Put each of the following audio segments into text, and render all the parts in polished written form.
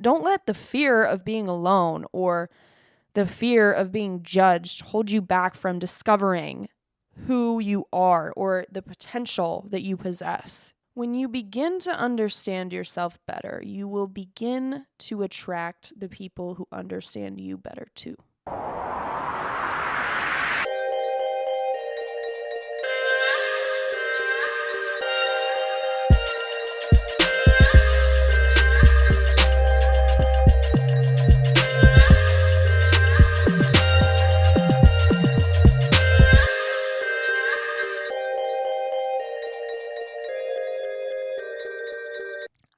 Don't let the fear of being alone or the fear of being judged hold you back from discovering who you are or the potential that you possess. When you begin to understand yourself better, you will begin to attract the people who understand you better too.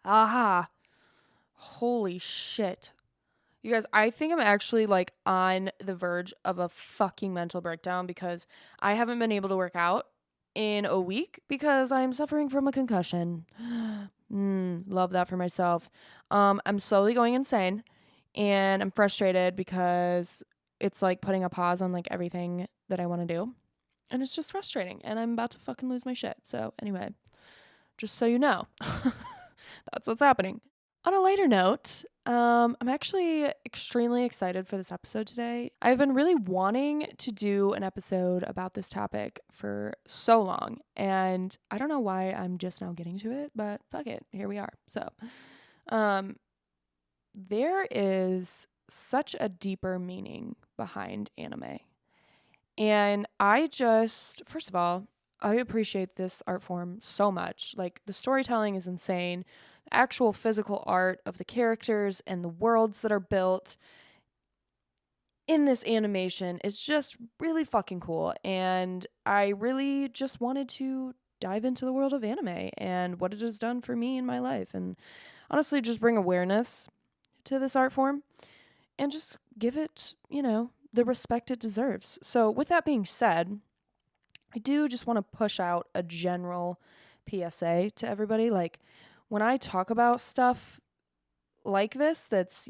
Aha. Holy shit. You guys, I think I'm actually like on the verge of a fucking mental breakdown because I haven't been able to work out in a week because I'm suffering from a concussion. Love that for myself. I'm slowly going insane and I'm frustrated because it's like putting a pause on like everything that I want to do. And it's just frustrating and I'm about to fucking lose my shit. So anyway, just so you know, that's what's happening. On a lighter note, I'm actually extremely excited for this episode today. I've been really wanting to do an episode about this topic for so long, and I don't know why I'm just now getting to it, but fuck it, here we are. So, there is such a deeper meaning behind anime. And first of all, I appreciate this art form so much. Like, the storytelling is insane. The actual physical art of the characters and the worlds that are built in this animation is just really fucking cool. And I really just wanted to dive into the world of anime and what it has done for me in my life. And honestly, just bring awareness to this art form and just give it, the respect it deserves. So, with that being said, I do just want to push out a general PSA to everybody. Like, when I talk about stuff like this, that's,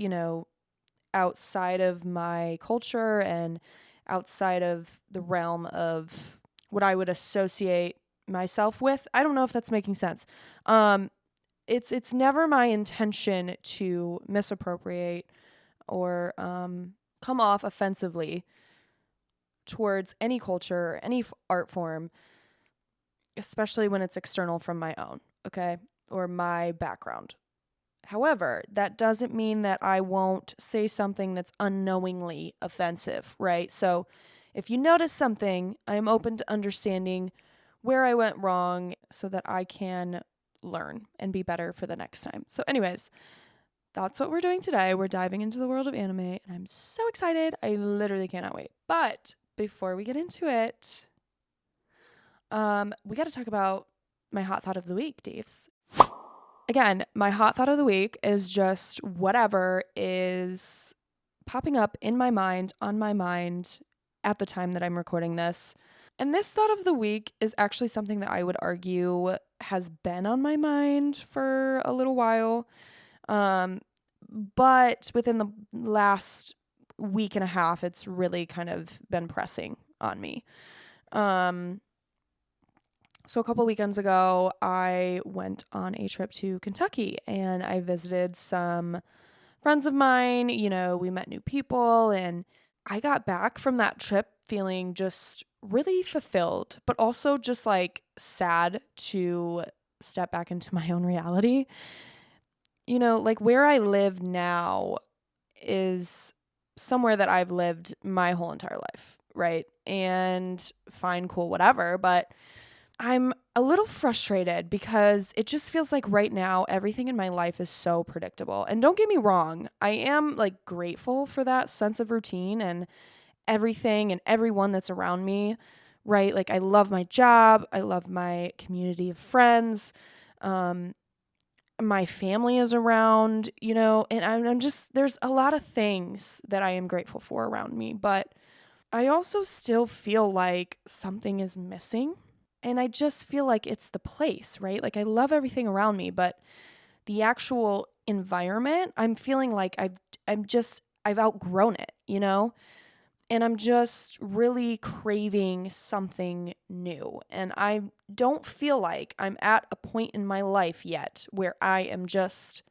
outside of my culture and outside of the realm of what I would associate myself with, I don't know if that's making sense. It's never my intention to misappropriate or come off offensively towards any culture, any art form, especially when it's external from my own, okay, or my background. However, that doesn't mean that I won't say something that's unknowingly offensive, right? So if you notice something, I'm open to understanding where I went wrong so that I can learn and be better for the next time. So anyways, that's what we're doing today. We're diving into the world of anime, and I'm so excited. I literally cannot wait. But before we get into it, we got to talk about my hot thought of the week, Daves. Again, my hot thought of the week is just whatever is popping up in my mind, on my mind at the time that I'm recording this. And this thought of the week is actually something that I would argue has been on my mind for a little while. But within the last week and a half, it's really kind of been pressing on me. So a couple weekends ago, I went on a trip to Kentucky and I visited some friends of mine. We met new people and I got back from that trip feeling just really fulfilled, but also just like sad to step back into my own reality. Like where I live now is somewhere that I've lived my whole entire life, right? And fine, cool, whatever. But I'm a little frustrated because it just feels like right now everything in my life is so predictable. And don't get me wrong, I am like grateful for that sense of routine and everything and everyone that's around me, right? Like I love my job, I love my community of friends. My family is around, and I'm just, there's a lot of things that I am grateful for around me, but I also still feel like something is missing. And I just feel like it's the place, right? Like I love everything around me, but the actual environment, I'm feeling like I've outgrown it, And I'm just really craving something new. And I don't feel like I'm at a point in my life yet where I am just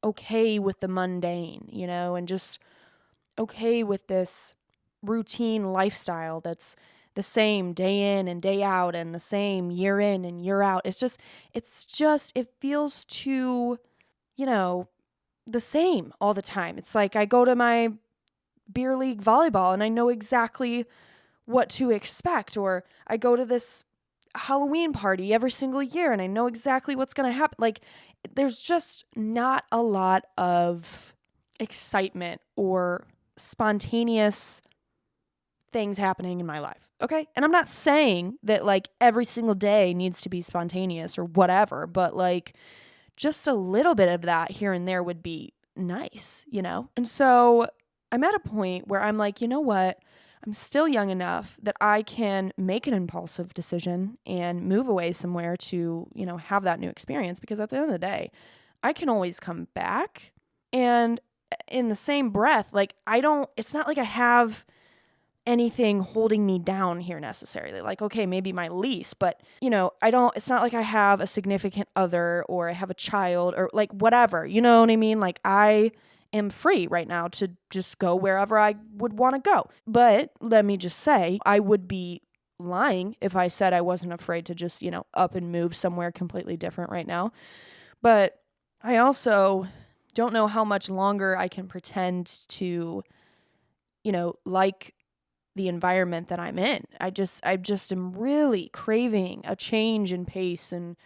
okay with the mundane, you know, and just okay with this routine lifestyle that's the same day in and day out and the same year in and year out. It feels too, you know, the same all the time. It's like I go to my beer league volleyball and I know exactly what to expect, or I go to this Halloween party every single year and I know exactly what's going to happen. Like, there's just not a lot of excitement or spontaneous things happening in my life. Okay. And I'm not saying that like every single day needs to be spontaneous or whatever, but like just a little bit of that here and there would be nice, you know? And so I'm at a point where I'm like, you know what? I'm still young enough that I can make an impulsive decision and move away somewhere to, you know, have that new experience, because at the end of the day, I can always come back. And in the same breath, like it's not like I have anything holding me down here necessarily. Like, okay, maybe my lease, but you know, it's not like I have a significant other or I have a child or like whatever, you know what I mean? Like I am free right now to just go wherever I would want to go. But let me just say, I would be lying if I said I wasn't afraid to just, you know, up and move somewhere completely different right now. But I also don't know how much longer I can pretend to, you know, like the environment that I'm in. I just am really craving a change in pace and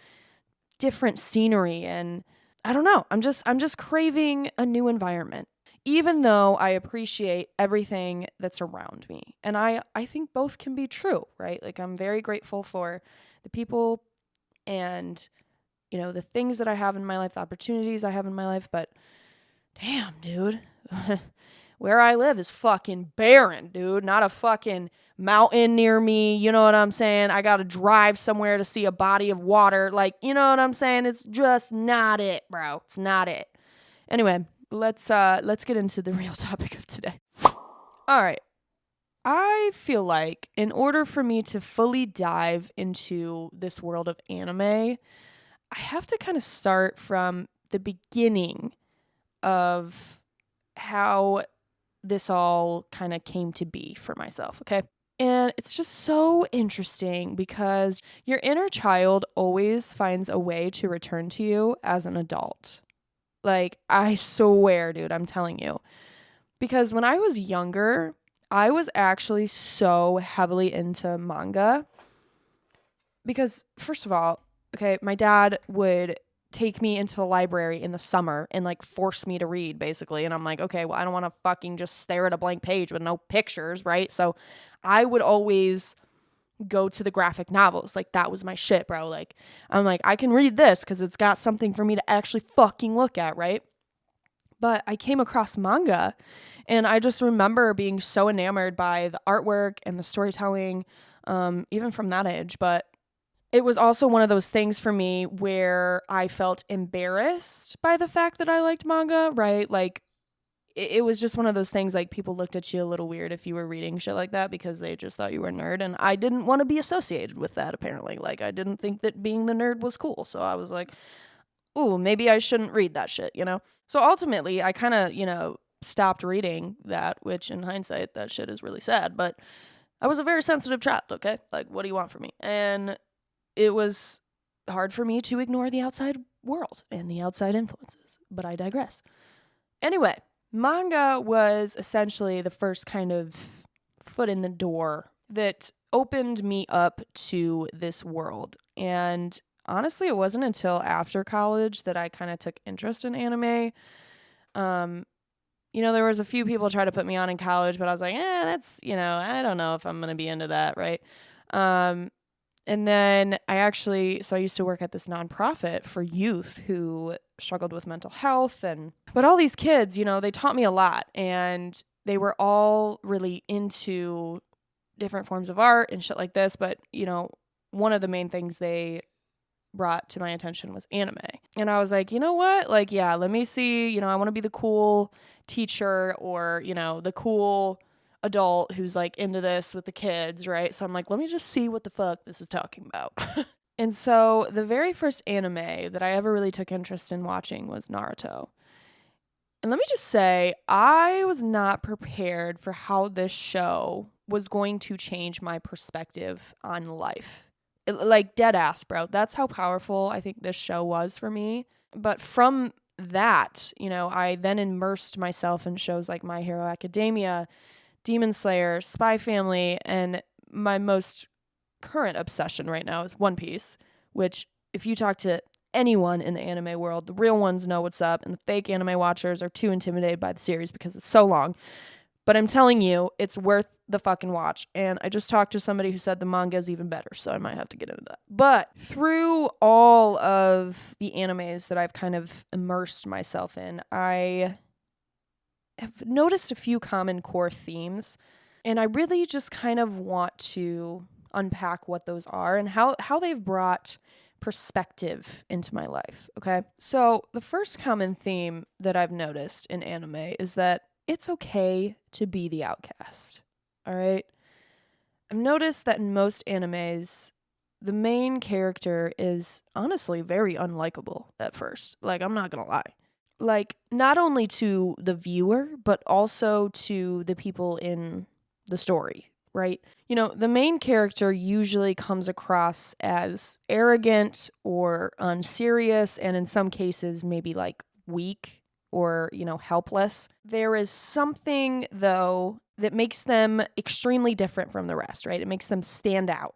different scenery, and I don't know. I'm just craving a new environment, even though I appreciate everything that's around me. And I think both can be true, right? Like I'm very grateful for the people and, you know, the things that I have in my life, the opportunities I have in my life, but damn, dude. Where I live is fucking barren, dude. Not a fucking mountain near me. You know what I'm saying? I got to drive somewhere to see a body of water. Like, you know what I'm saying? It's just not it, bro. It's not it. Anyway, let's get into the real topic of today. All right. I feel like in order for me to fully dive into this world of anime, I have to kind of start from the beginning of how this all kind of came to be for myself, okay? And it's just so interesting because your inner child always finds a way to return to you as an adult. Like, I swear, dude, I'm telling you. Because when I was younger, I was actually so heavily into manga. Because, first of all, okay, my dad would take me into the library in the summer and like force me to read basically. And I'm like, okay, well, I don't want to fucking just stare at a blank page with no pictures, right? So I would always go to the graphic novels. Like that was my shit, bro. Like I'm like, I can read this because it's got something for me to actually fucking look at, right? But I came across manga and I just remember being so enamored by the artwork and the storytelling, even from that age. But it was also one of those things for me where I felt embarrassed by the fact that I liked manga, right? Like, it was just one of those things, like, people looked at you a little weird if you were reading shit like that because they just thought you were a nerd, and I didn't want to be associated with that, apparently. Like, I didn't think that being the nerd was cool, so I was like, ooh, maybe I shouldn't read that shit, you know? So ultimately, I kind of, you know, stopped reading that, which in hindsight, that shit is really sad, but I was a very sensitive child, okay? Like, what do you want from me? And it was hard for me to ignore the outside world and the outside influences, but I digress. Anyway, manga was essentially the first kind of foot in the door that opened me up to this world. And honestly, it wasn't until after college that I kind of took interest in anime. You know, there was a few people try to put me on in college, but I was like, that's, you know, I don't know if I'm going to be into that, right? And then I used to work at this nonprofit for youth who struggled with mental health. But all these kids, you know, they taught me a lot, and they were all really into different forms of art and shit like this. But, you know, one of the main things they brought to my attention was anime. And I was like, you know what? Like, yeah, let me see, you know, I want to be the cool teacher or, you know, the cool adult who's like into this with the kids, right? So I'm like, let me just see what the fuck this is talking about. And so the very first anime that I ever really took interest in watching was Naruto. And let me just say, I was not prepared for how this show was going to change my perspective on life. Like, dead ass, bro. That's how powerful I think this show was for me. But from that, I then immersed myself in shows like My Hero Academia, Demon Slayer, Spy Family, and my most current obsession right now is One Piece, which if you talk to anyone in the anime world, the real ones know what's up, and the fake anime watchers are too intimidated by the series because it's so long. But I'm telling you, it's worth the fucking watch. And I just talked to somebody who said the manga is even better, so I might have to get into that. But through all of the animes that I've kind of immersed myself in, I have noticed a few common core themes, and I really just kind of want to unpack what those are and how they've brought perspective into my life, okay? So the first common theme that I've noticed in anime is that it's okay to be the outcast, all right? I've noticed that in most animes, the main character is honestly very unlikable at first. Like, I'm not gonna lie. Like, not only to the viewer, but also to the people in the story, right? The main character usually comes across as arrogant or unserious, and in some cases, maybe like weak or, helpless. There is something, though, that makes them extremely different from the rest, right? It makes them stand out.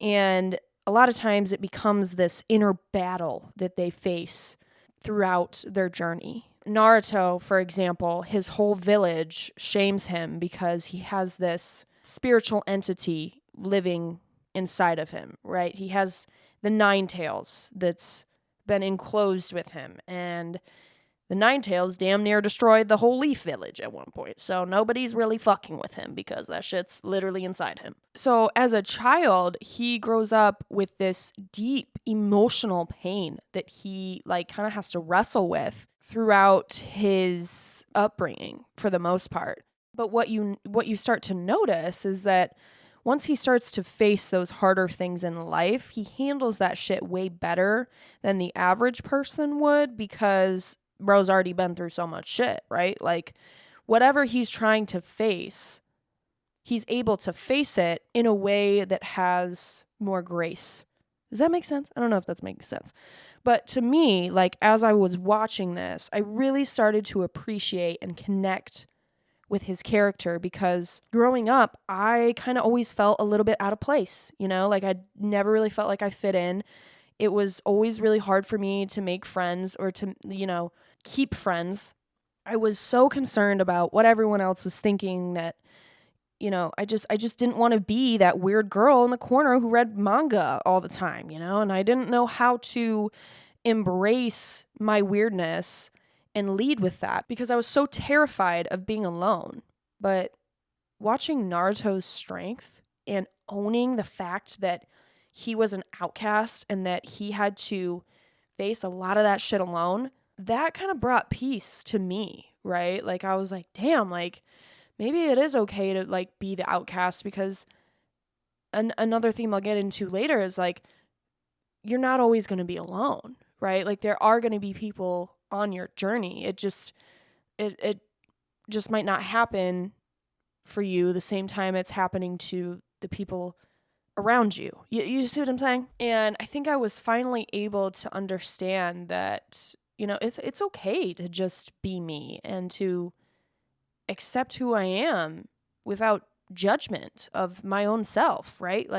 And a lot of times it becomes this inner battle that they face throughout their journey. Naruto, for example, his whole village shames him because he has this spiritual entity living inside of him, right? He has the Nine Tails that's been enclosed with him, and the Nine Tails damn near destroyed the whole Leaf Village at one point, so nobody's really fucking with him because that shit's literally inside him. So as a child, he grows up with this deep emotional pain that he kind of has to wrestle with throughout his upbringing for the most part. But what you start to notice is that once he starts to face those harder things in life, he handles that shit way better than the average person would because bro's already been through so much shit, right? Like, whatever he's trying to face, he's able to face it in a way that has more grace. Does that make sense? I don't know if that's making sense. But to me, as I was watching this, I really started to appreciate and connect with his character because growing up, I kind of always felt a little bit out of place, I never really felt like I fit in. It was always really hard for me to make friends or to, keep friends. I was so concerned about what everyone else was thinking that, I just didn't want to be that weird girl in the corner who read manga all the time, and I didn't know how to embrace my weirdness and lead with that because I was so terrified of being alone. But watching Naruto's strength and owning the fact that he was an outcast and that he had to face a lot of that shit alone, that kind of brought peace to me, right? I was like, damn, maybe it is okay to be the outcast because another theme I'll get into later is you're not always going to be alone, right? There are going to be people on your journey. It just might not happen for you the same time it's happening to the people around you. You see what I'm saying? And I think I was finally able to understand that, it's okay to just be me and to accept who I am without judgment of my own self, right?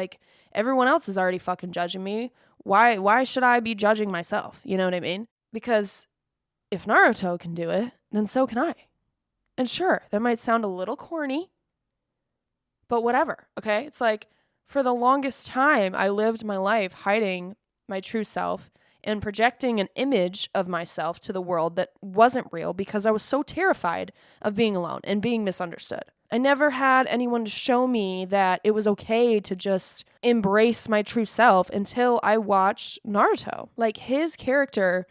Everyone else is already fucking judging me. Why should I be judging myself? You know what I mean? Because if Naruto can do it, then so can I. And sure, that might sound a little corny, but whatever, okay? It's for the longest time, I lived my life hiding my true self and projecting an image of myself to the world that wasn't real because I was so terrified of being alone and being misunderstood. I never had anyone to show me that it was okay to just embrace my true self until I watched Naruto. His character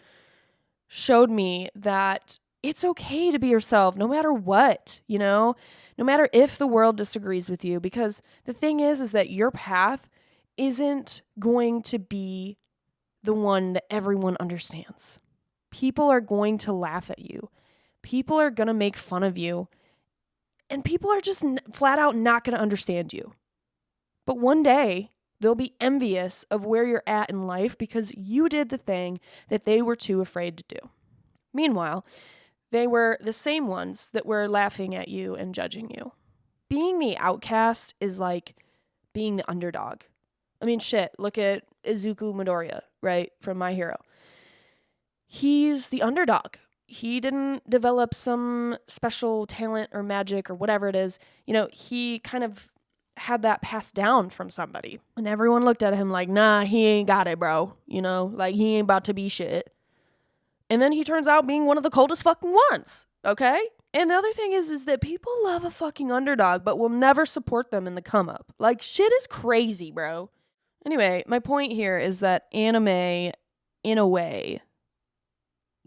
showed me that it's okay to be yourself no matter what, no matter if the world disagrees with you, because the thing is that your path isn't going to be the one that everyone understands. People are going to laugh at you. people are going to make fun of you, and people are just flat out not going to understand you. But one day, they'll be envious of where you're at in life because you did the thing that they were too afraid to do. Meanwhile, they were the same ones that were laughing at you and judging you. Being the outcast is like being the underdog. I mean, shit, look at Izuku Midoriya, right, from My Hero. He's the underdog. He didn't develop some special talent or magic or whatever it is. He kind of had that passed down from somebody. And everyone looked at him like, nah, he ain't got it, bro. Like he ain't about to be shit. And then he turns out being one of the coldest fucking ones, okay? And the other thing is that people love a fucking underdog, but will never support them in the come up. Like, shit is crazy, bro. Anyway, my point here is that anime, in a way,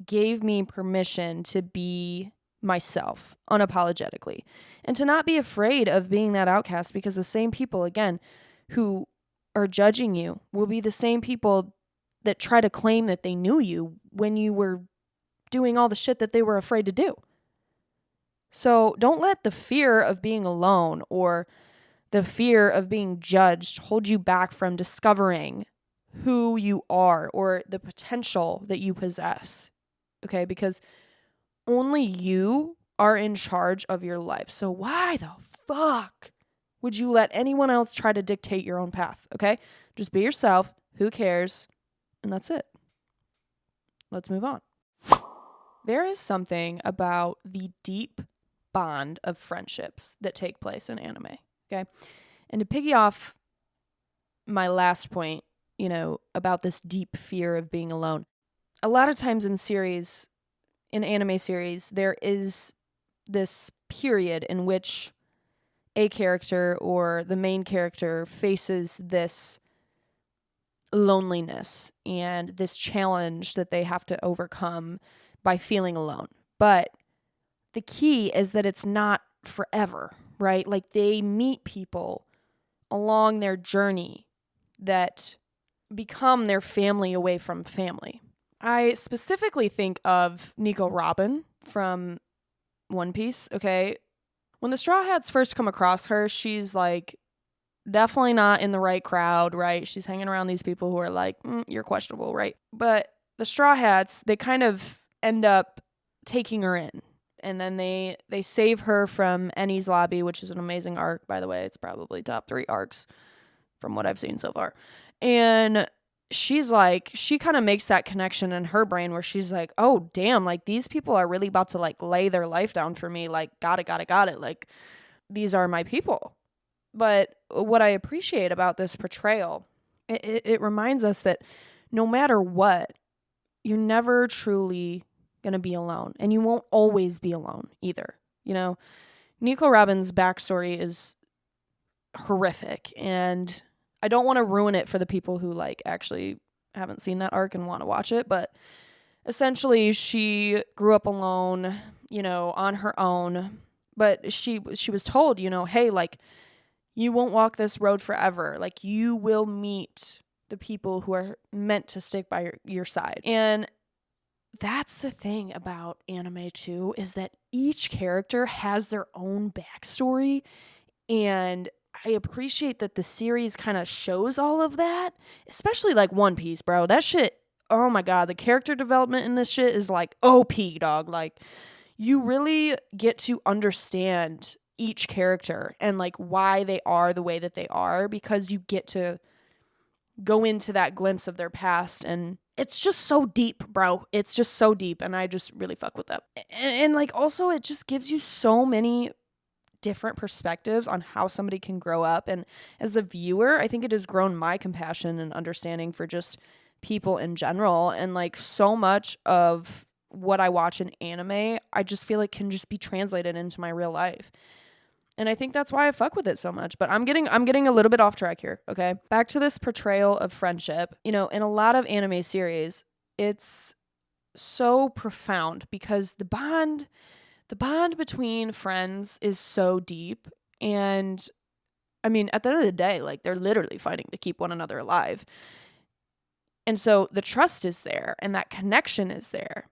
gave me permission to be myself unapologetically and to not be afraid of being that outcast, because the same people, again, who are judging you will be the same people that try to claim that they knew you when you were doing all the shit that they were afraid to do. So don't let the fear of being alone or the fear of being judged hold you back from discovering who you are or the potential that you possess. Okay, because only you are in charge of your life. So why the fuck would you let anyone else try to dictate your own path? Okay, just be yourself. Who cares? And that's it. Let's move on. There is something about the deep bond of friendships that take place in anime. Okay, and to piggy off my last point, about this deep fear of being alone. A lot of times in anime series, there is this period in which a character or the main character faces this loneliness and this challenge that they have to overcome by feeling alone. But the key is that it's not forever, right? Like, they meet people along their journey that become their family away from family. I specifically think of Nico Robin from One Piece, okay? When the Straw Hats first come across her, she's like definitely not in the right crowd, right? She's hanging around these people who are like, you're questionable, right? But the Straw Hats, they kind of end up taking her in. And then they save her from Eni's Lobby, which is an amazing arc, by the way. It's probably top 3 arcs from what I've seen so far. And she's like, she kind of makes that connection in her brain where she's like, oh, damn, like, these people are really about to, like, lay their life down for me. Like, got it. Like, these are my people. But what I appreciate about this portrayal, it reminds us that no matter what, you're never truly going to be alone. And you won't always be alone either. Nico Robin's backstory is horrific, and I don't want to ruin it for the people who like actually haven't seen that arc and want to watch it, but essentially she grew up alone, on her own, but she was told, hey, like, you won't walk this road forever. Like, you will meet the people who are meant to stick by your side. And that's the thing about anime too, is that each character has their own backstory, and I appreciate that the series kind of shows all of that, especially like One Piece, bro. That shit, oh my God, the character development in this shit is like OP, dog. Like, you really get to understand each character and like why they are the way that they are, because you get to go into that glimpse of their past, and it's just so deep, bro. It's just so deep, and I just really fuck with that. And like, also, it just gives you so many different perspectives on how somebody can grow up. And as the viewer, I think it has grown my compassion and understanding for just people in general. And like, so much of what I watch in anime, I just feel like can just be translated into my real life. And I think that's why I fuck with it so much. But I'm getting a little bit off track here, okay? Back to this portrayal of friendship. In a lot of anime series, it's so profound because the bond between friends is so deep. And I mean, at the end of the day, like, they're literally fighting to keep one another alive. And so the trust is there and that connection is there.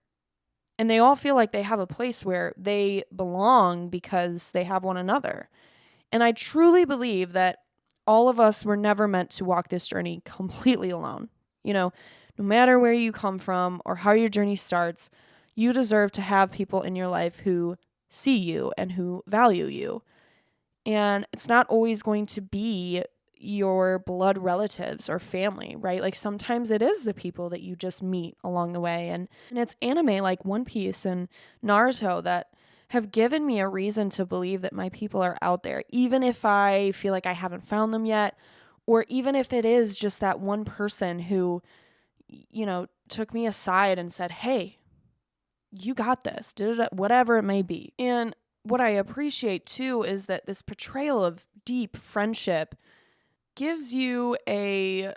And they all feel like they have a place where they belong because they have one another. And I truly believe that all of us were never meant to walk this journey completely alone. You know, no matter where you come from or how your journey starts, you deserve to have people in your life who see you and who value you. And it's not always going to be your blood relatives or family, right? Like sometimes it is the people that you just meet along the way. And it's anime like One Piece and Naruto that have given me a reason to believe that my people are out there, even if I feel like I haven't found them yet, or even if it is just that one person who, took me aside and said, hey, you got this, whatever it may be. And what I appreciate too is that this portrayal of deep friendship gives you a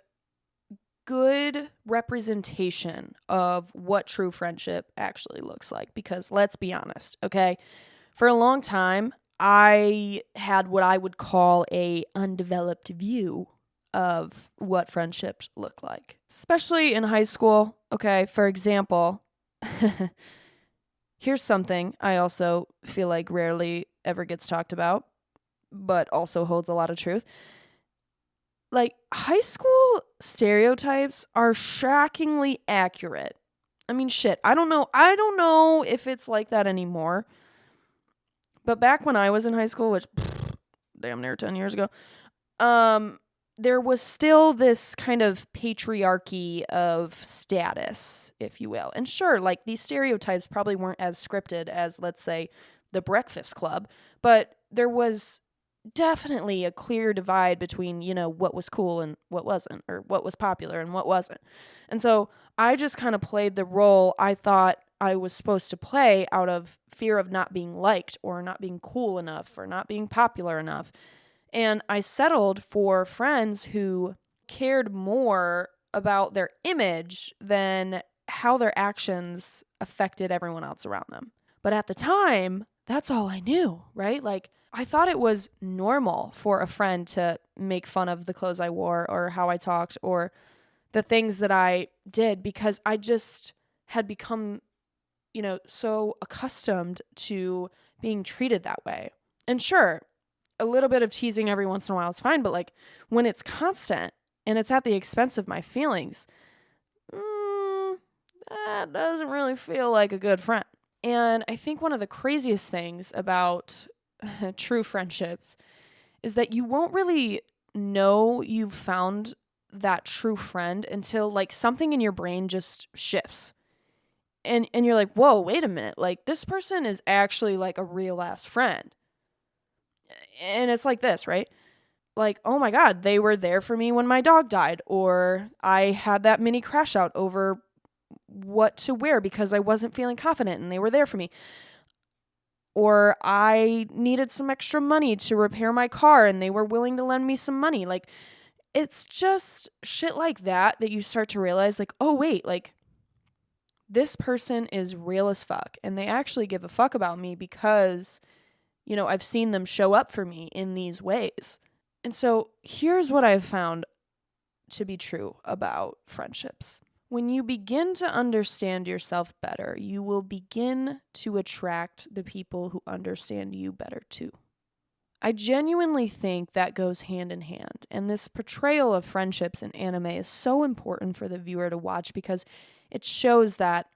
good representation of what true friendship actually looks like. Because let's be honest, okay? For a long time, I had what I would call a undeveloped view of what friendships look like, especially in high school. Okay, for example, here's something I also feel like rarely ever gets talked about, but also holds a lot of truth. Like, high school stereotypes are shockingly accurate. I mean, shit, I don't know if it's like that anymore. But back when I was in high school, which damn near 10 years ago, there was still this kind of patriarchy of status, if you will. And sure, like these stereotypes probably weren't as scripted as, let's say, The Breakfast Club, but there was definitely a clear divide between, what was cool and what wasn't, or what was popular and what wasn't. And so I just kind of played the role I thought I was supposed to play out of fear of not being liked or not being cool enough or not being popular enough. And I settled for friends who cared more about their image than how their actions affected everyone else around them. But at the time, that's all I knew, right? Like, I thought it was normal for a friend to make fun of the clothes I wore or how I talked or the things that I did because I just had become, so accustomed to being treated that way. And sure, a little bit of teasing every once in a while is fine, but like when it's constant and it's at the expense of my feelings, that doesn't really feel like a good friend. And I think one of the craziest things about true friendships is that you won't really know you've found that true friend until like something in your brain just shifts. And you're like, whoa, wait a minute. Like this person is actually like a real ass friend. And it's like this, right? Like, oh my God, they were there for me when my dog died. Or I had that mini crash out over what to wear because I wasn't feeling confident and they were there for me. Or I needed some extra money to repair my car and they were willing to lend me some money. Like, it's just shit like that you start to realize, like, oh, wait, like, this person is real as fuck. And they actually give a fuck about me because, I've seen them show up for me in these ways. And so here's what I've found to be true about friendships. When you begin to understand yourself better, you will begin to attract the people who understand you better too. I genuinely think that goes hand in hand, and this portrayal of friendships in anime is so important for the viewer to watch because it shows that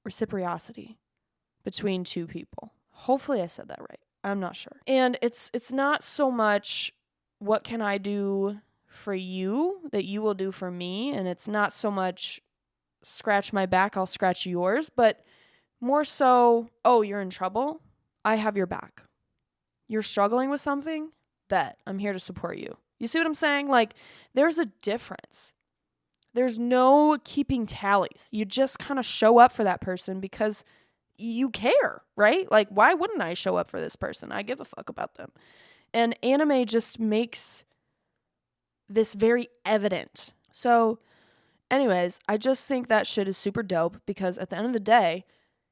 reciprocity between two people. Hopefully I said that right. I'm not sure. And it's not so much what can I do for you that you will do for me, and it's not so much scratch my back, I'll scratch yours, but more so, oh, you're in trouble? I have your back. You're struggling with something? Bet. I'm here to support you. You see what I'm saying? Like, there's a difference. There's no keeping tallies. You just kind of show up for that person because you care, right? Like, why wouldn't I show up for this person? I give a fuck about them. And anime just makes this very evident. So, anyways, I just think that shit is super dope because at the end of the day,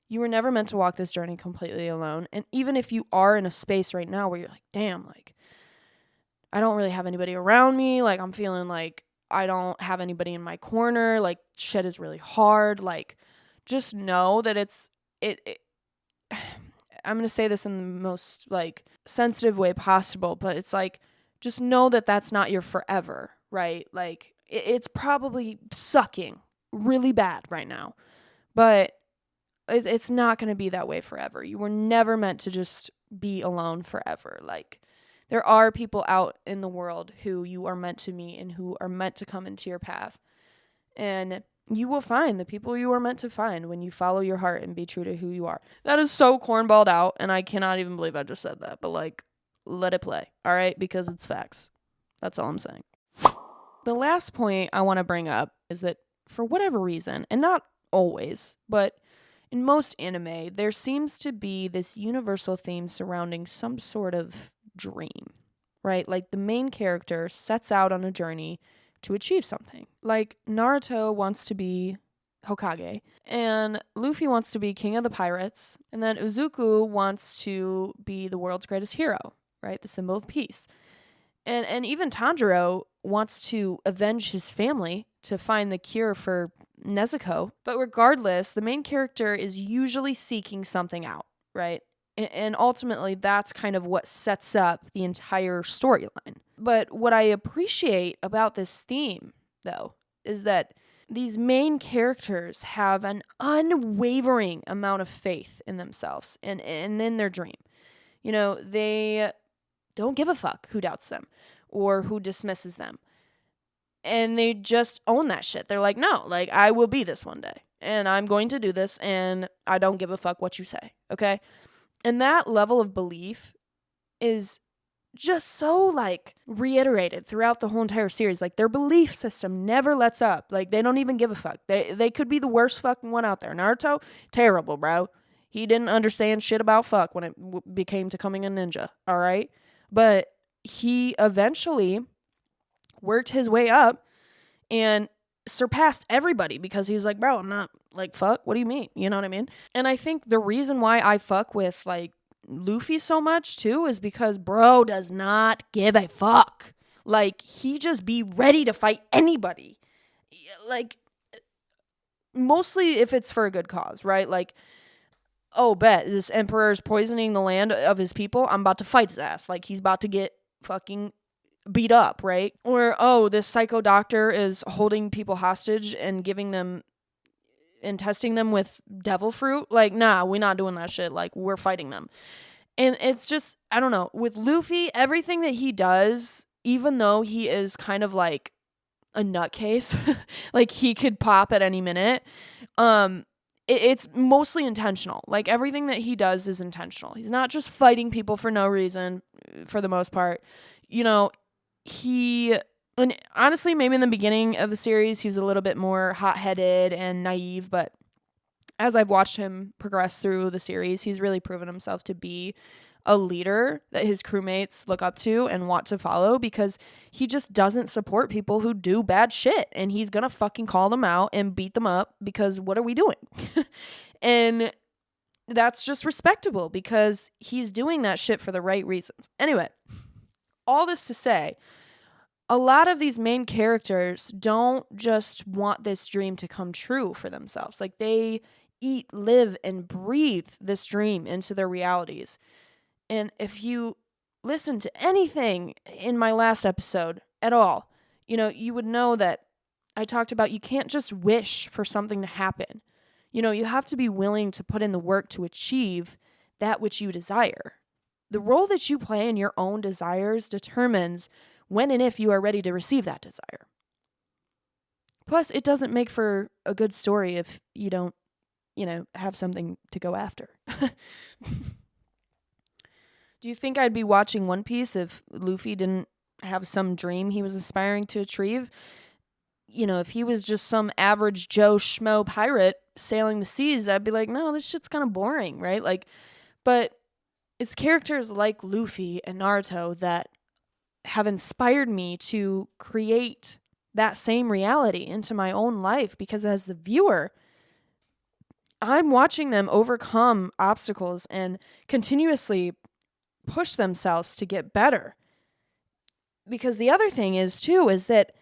you were never meant to walk this journey completely alone. And even if you are in a space right now where you're like, damn, like, I don't really have anybody around me. Like, I'm feeling like I don't have anybody in my corner. Like, shit is really hard. Like, just know that it's it I'm going to say this in the most like sensitive way possible, but it's like, just know that that's not your forever, right? Like it's probably sucking really bad right now, but it's not going to be that way forever. You were never meant to just be alone forever. Like there are people out in the world who you are meant to meet and who are meant to come into your path. And you will find the people you are meant to find when you follow your heart and be true to who you are. That is so cornballed out, and I cannot even believe I just said that. But, like, let it play, all right? Because it's facts. That's all I'm saying. The last point I want to bring up is that for whatever reason, and not always, but in most anime, there seems to be this universal theme surrounding some sort of dream, right? Like the main character sets out on a journey to achieve something. Like Naruto wants to be Hokage, and Luffy wants to be king of the pirates, and then Uzuku wants to be the world's greatest hero, right? The symbol of peace. And even Tanjiro wants to avenge his family to find the cure for Nezuko. But regardless, the main character is usually seeking something out, right? And ultimately, that's kind of what sets up the entire storyline. But what I appreciate about this theme, though, is that these main characters have an unwavering amount of faith in themselves and in their dream. You know, they don't give a fuck who doubts them or who dismisses them. And they just own that shit. They're like, no, like, I will be this one day. And I'm going to do this, and I don't give a fuck what you say, okay? And that level of belief is just so, like, reiterated throughout the whole entire series. Like, their belief system never lets up. Like, they don't even give a fuck. They could be the worst fucking one out there. Naruto, terrible, bro. He didn't understand shit about fuck when it became to coming a ninja, all right? But he eventually worked his way up and surpassed everybody because he was like, bro, I'm not like, fuck, what do you mean? You know what I mean? And I think the reason why I fuck with like Luffy so much too is because bro does not give a fuck. Like, he just be ready to fight anybody. Like, mostly if it's for a good cause, right? Like, oh, bet this emperor is poisoning the land of his people. I'm about to fight his ass. Like, he's about to get fucking beat up, right? Or, oh, this psycho doctor is holding people hostage and giving them and testing them with devil fruit. Like, nah, we're not doing that shit. Like, we're fighting them. And it's just, I don't know. With Luffy, everything that he does, even though he is kind of like a nutcase, like he could pop at any minute, it's mostly intentional. Like, everything that he does is intentional. He's not just fighting people for no reason, for the most part. You know, and honestly, maybe in the beginning of the series, he was a little bit more hot-headed and naive, but as I've watched him progress through the series, he's really proven himself to be a leader that his crewmates look up to and want to follow, because he just doesn't support people who do bad shit, and he's gonna fucking call them out and beat them up, because what are we doing? And that's just respectable because he's doing that shit for the right reasons. Anyway, all this to say, a lot of these main characters don't just want this dream to come true for themselves. Like, they eat, live, and breathe this dream into their realities. And if you listen to anything in my last episode at all, you know, you would know that I talked about you can't just wish for something to happen. You know, you have to be willing to put in the work to achieve that which you desire. The role that you play in your own desires determines when and if you are ready to receive that desire. Plus, it doesn't make for a good story if you don't, you know, have something to go after. Do you think I'd be watching One Piece if Luffy didn't have some dream he was aspiring to achieve? You know, if he was just some average Joe Schmo pirate sailing the seas, I'd be like, no, this shit's kind of boring, right? Like, but it's characters like Luffy and Naruto that have inspired me to create that same reality into my own life, because as the viewer, I'm watching them overcome obstacles and continuously push themselves to get better. Because the other thing is too, is that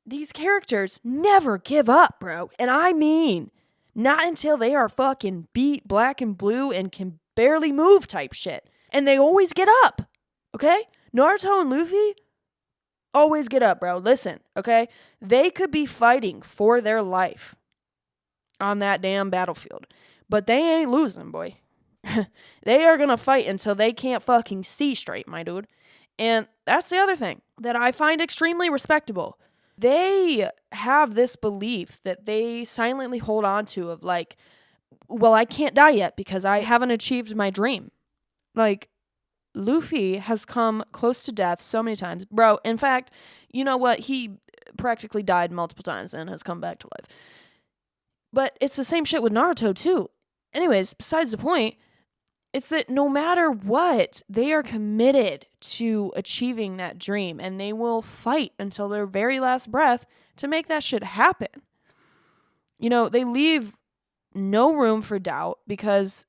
these characters never give up, bro. And I mean, Not until they are fucking beat black and blue and can barely move type shit. And they always get up, okay? Naruto and Luffy always get up, bro. Listen, okay? They could be fighting for their life on that damn battlefield, but they ain't losing, boy. They are gonna fight until they can't fucking see straight, my dude. And that's the other thing that I find extremely respectable. They have this belief that they silently hold on to of like, well, I can't die yet because I haven't achieved my dream. Like, Luffy has come close to death so many times. Bro, in fact, you know what? He practically died multiple times and has come back to life. But it's the same shit with Naruto, too. Anyways, besides the point, it's that no matter what, they are committed to achieving that dream, and they will fight until their very last breath to make that shit happen. You know, they leave no room for doubt because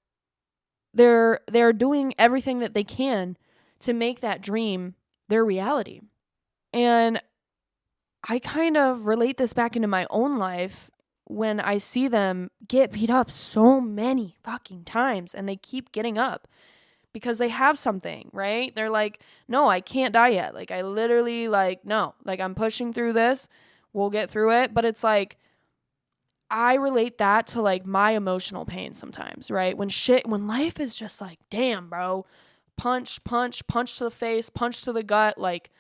they're doing everything that they can to make that dream their reality. And I kind of relate this back into my own life when I see them get beat up so many fucking times and they keep getting up because they have something, right? They're like, no, I can't die yet. Like, I literally, like, no, like, I'm pushing through this. We'll get through it. But it's like, I relate that to like my emotional pain sometimes, right? When life is just like, damn, bro, punch to the face, punch to the gut, like,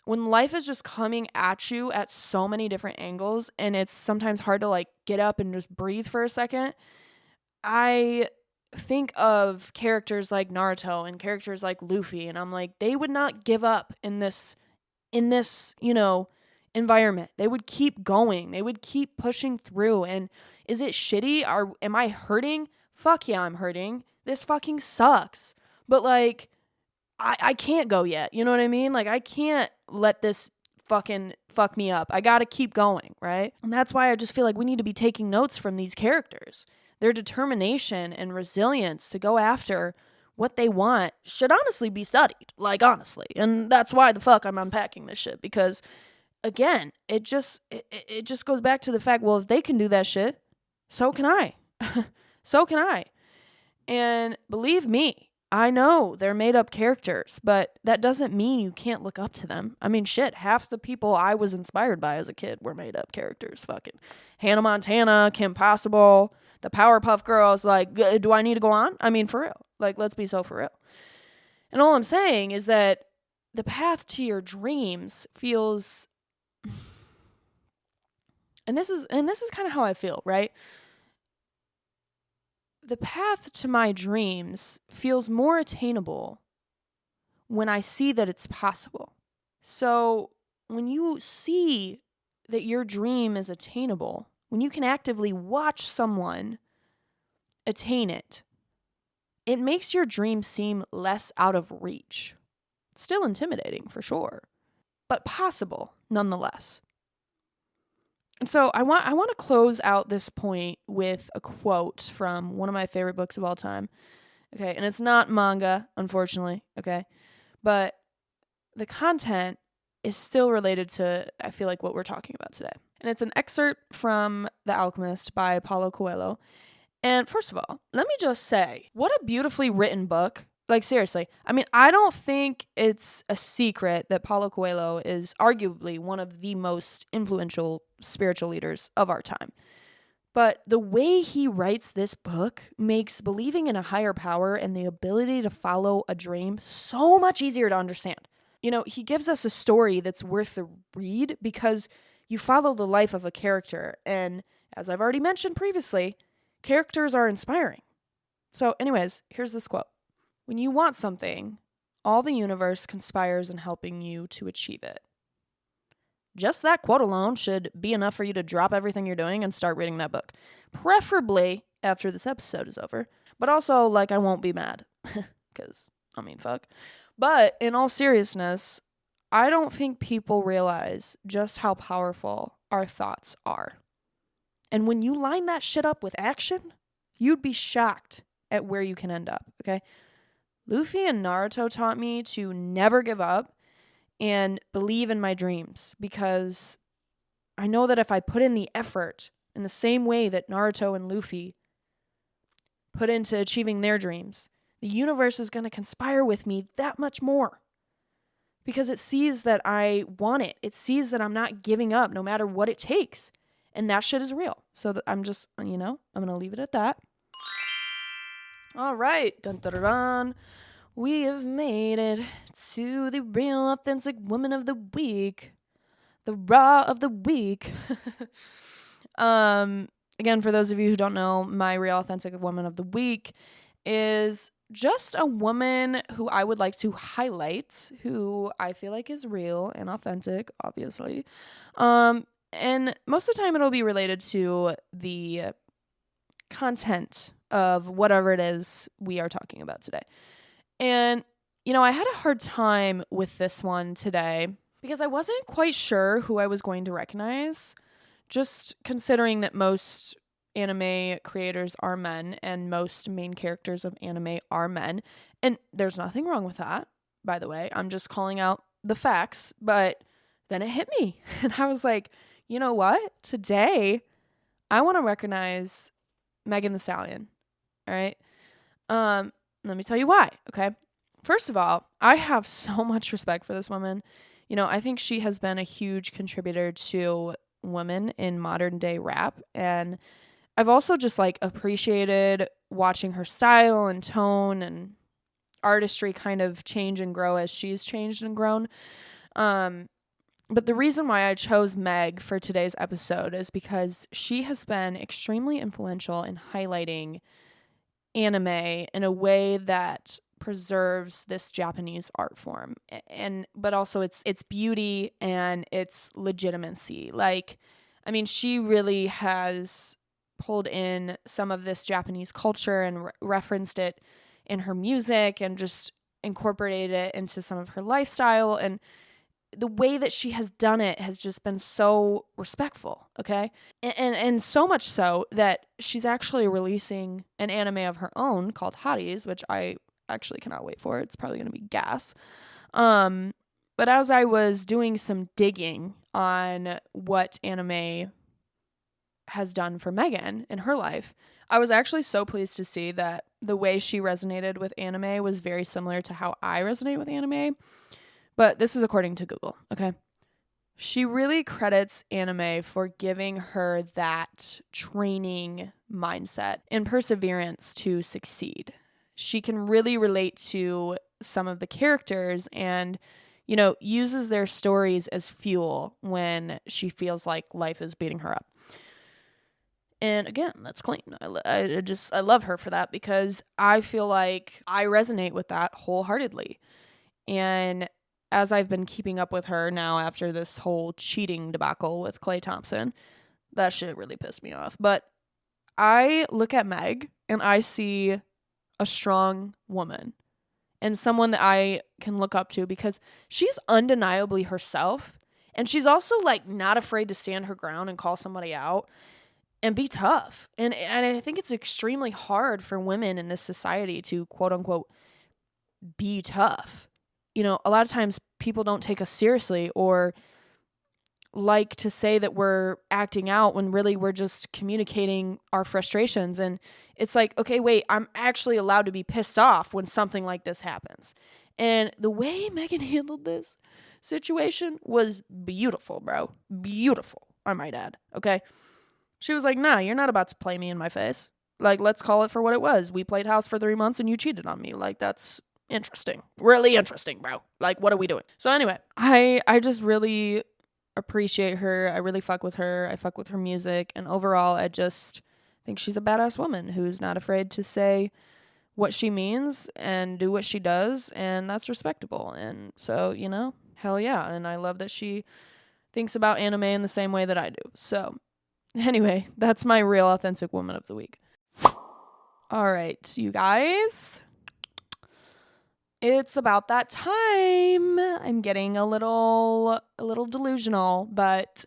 when life is just coming at you at so many different angles and it's sometimes hard to like get up and just breathe for a second, I think of characters like Naruto and characters like Luffy, and I'm like, they would not give up in this, you know, environment. They would keep going. They would keep pushing through. And is it shitty? Am I hurting? Fuck yeah, I'm hurting. This fucking sucks. But like, I can't go yet. You know what I mean? Like, I can't let this fucking fuck me up. I gotta keep going, right? And that's why I just feel like we need to be taking notes from these characters. Their determination and resilience to go after what they want should honestly be studied. Like, honestly. And that's why the fuck I'm unpacking this shit. Because, again, it just goes back to the fact, well, if they can do that shit, so can I. So can I. And believe me, I know they're made up characters, but that doesn't mean you can't look up to them. I mean, shit, half the people I was inspired by as a kid were made up characters. Fucking Hannah Montana, Kim Possible, the Powerpuff Girls. Like, do I need to go on? I mean, for real. Like, let's be so for real. And all I'm saying is that the path to your dreams feels, and this is kind of how I feel, right? The path to my dreams feels more attainable when I see that it's possible. So when you see that your dream is attainable, when you can actively watch someone attain it, it makes your dream seem less out of reach. It's still intimidating for sure, but possible nonetheless. And so I want to close out this point with a quote from one of my favorite books of all time. Okay, and it's not manga, unfortunately, okay? But the content is still related to, I feel like, what we're talking about today. And it's an excerpt from The Alchemist by Paulo Coelho. And first of all, let me just say, what a beautifully written book. Like, seriously. I mean, I don't think it's a secret that Paulo Coelho is arguably one of the most influential spiritual leaders of our time. But the way he writes this book makes believing in a higher power and the ability to follow a dream so much easier to understand. You know, he gives us a story that's worth the read because you follow the life of a character. And as I've already mentioned previously, characters are inspiring. So anyways, here's this quote. When you want something, all the universe conspires in helping you to achieve it. Just that quote alone should be enough for you to drop everything you're doing and start reading that book. Preferably after this episode is over. But also, like, I won't be mad. Because, I mean, fuck. But in all seriousness, I don't think people realize just how powerful our thoughts are. And when you line that shit up with action, you'd be shocked at where you can end up, okay? Luffy and Naruto taught me to never give up and believe in my dreams because I know that if I put in the effort, in the same way that Naruto and Luffy put into achieving their dreams, the universe is going to conspire with me that much more because it sees that I want it. It sees that I'm not giving up no matter what it takes. And that shit is real. So I'm just, I'm going to leave it at that. All right. Dun, dun, dun, dun. We have made it to the real authentic woman of the week. The raw of the week. Again, for those of you who don't know, my real authentic woman of the week is just a woman who I would like to highlight, who I feel like is real and authentic, obviously. And most of the time it'll be related to the content of whatever it is we are talking about today. And, I had a hard time with this one today because I wasn't quite sure who I was going to recognize, just considering that most anime creators are men and most main characters of anime are men. And there's nothing wrong with that, by the way. I'm just calling out the facts. But then it hit me. And I was like, you know what? Today, I want to recognize Megan Thee Stallion. All right? Let me tell you why, okay? First of all, I have so much respect for this woman. I think she has been a huge contributor to women in modern day rap. And I've also just appreciated watching her style and tone and artistry kind of change and grow as she's changed and grown. But the reason why I chose Meg for today's episode is because she has been extremely influential in highlighting anime in a way that preserves this Japanese art form, but also its beauty and its legitimacy. She really has pulled in some of this Japanese culture and referenced it in her music and just incorporated it into some of her lifestyle. And the way that she has done it has just been so respectful, okay? And so much so that she's actually releasing an anime of her own called Hotties, which I actually cannot wait for. It's probably going to be gas. But as I was doing some digging on what anime has done for Megan in her life, I was actually so pleased to see that the way she resonated with anime was very similar to how I resonate with anime. But this is according to Google, okay? She really credits anime for giving her that training mindset and perseverance to succeed. She can really relate to some of the characters and, uses their stories as fuel when she feels like life is beating her up. And again, that's clean. I love her for that because I feel like I resonate with that wholeheartedly. And as I've been keeping up with her now after this whole cheating debacle with Klay Thompson, that shit really pissed me off. But I look at Meg and I see a strong woman and someone that I can look up to because she's undeniably herself. And she's also not afraid to stand her ground and call somebody out and be tough. And I think it's extremely hard for women in this society to quote unquote be tough. A lot of times people don't take us seriously or like to say that we're acting out when really we're just communicating our frustrations. And it's like, okay, wait, I'm actually allowed to be pissed off when something like this happens. And the way Megan handled this situation was beautiful, bro. Beautiful, I might add. Okay. She was like, nah, you're not about to play me in my face. Let's call it for what it was. We played house for 3 months and you cheated on me. That's interesting. Really interesting, bro. What are we doing? So anyway, I just really appreciate her. I really fuck with her. I fuck with her music. And overall, I just think she's a badass woman who's not afraid to say what she means and do what she does. And that's respectable. And so, hell yeah. And I love that she thinks about anime in the same way that I do. So anyway, that's my real authentic woman of the week. All right, you guys. It's about that time. I'm getting a little delusional, but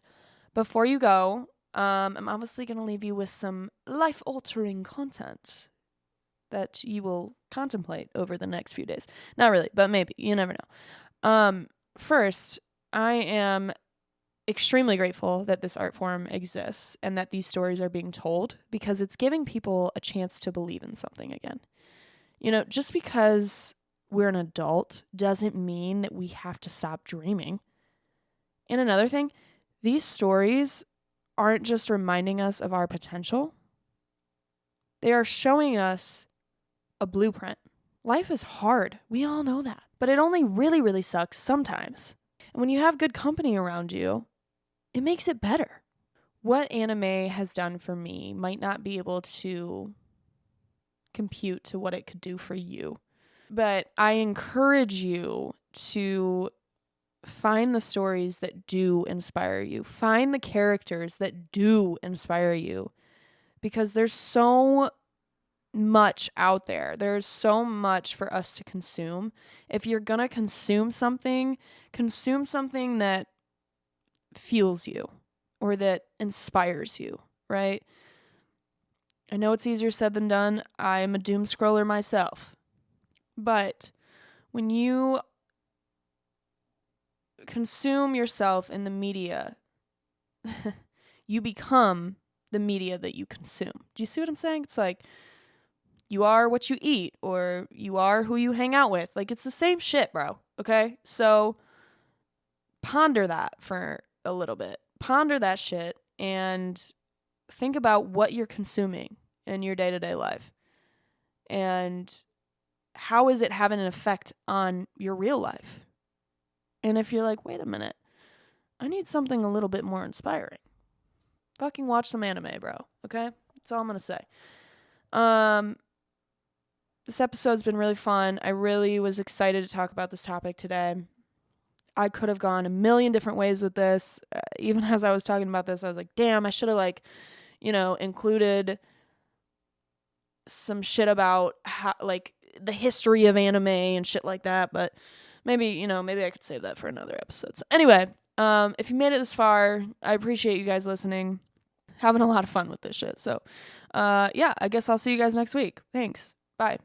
before you go, I'm obviously going to leave you with some life-altering content that you will contemplate over the next few days. Not really, but maybe. You never know. First, I am extremely grateful that this art form exists and that these stories are being told, because it's giving people a chance to believe in something again. Just because we're an adult doesn't mean that we have to stop dreaming. And another thing, these stories aren't just reminding us of our potential. They are showing us a blueprint. Life is hard. We all know that. But it only really, really sucks sometimes. And when you have good company around you, it makes it better. What anime has done for me might not be able to compute to what it could do for you. But I encourage you to find the stories that do inspire you. Find the characters that do inspire you. Because there's so much out there. There's so much for us to consume. If you're going to consume something that fuels you or that inspires you, right? I know it's easier said than done. I'm a doom scroller myself. But when you consume yourself in the media, you become the media that you consume. Do you see what I'm saying? It's like you are what you eat, or you are who you hang out with. Like, it's the same shit, bro. Okay? So ponder that for a little bit. Ponder that shit and think about what you're consuming in your day-to-day life. And how is it having an effect on your real life? And if you're like, wait a minute, I need something a little bit more inspiring, fucking watch some anime, bro. Okay? That's all I'm going to say. This episode's been really fun. I really was excited to talk about this topic today. I could have gone a million different ways with this. Even as I was talking about this, I was like, damn, I should have included some shit about how, the history of anime and shit like that. But maybe I could save that for another episode. So anyway, if you made it this far, I appreciate you guys listening. Having a lot of fun with this shit. So, I guess I'll see you guys next week. Thanks. Bye.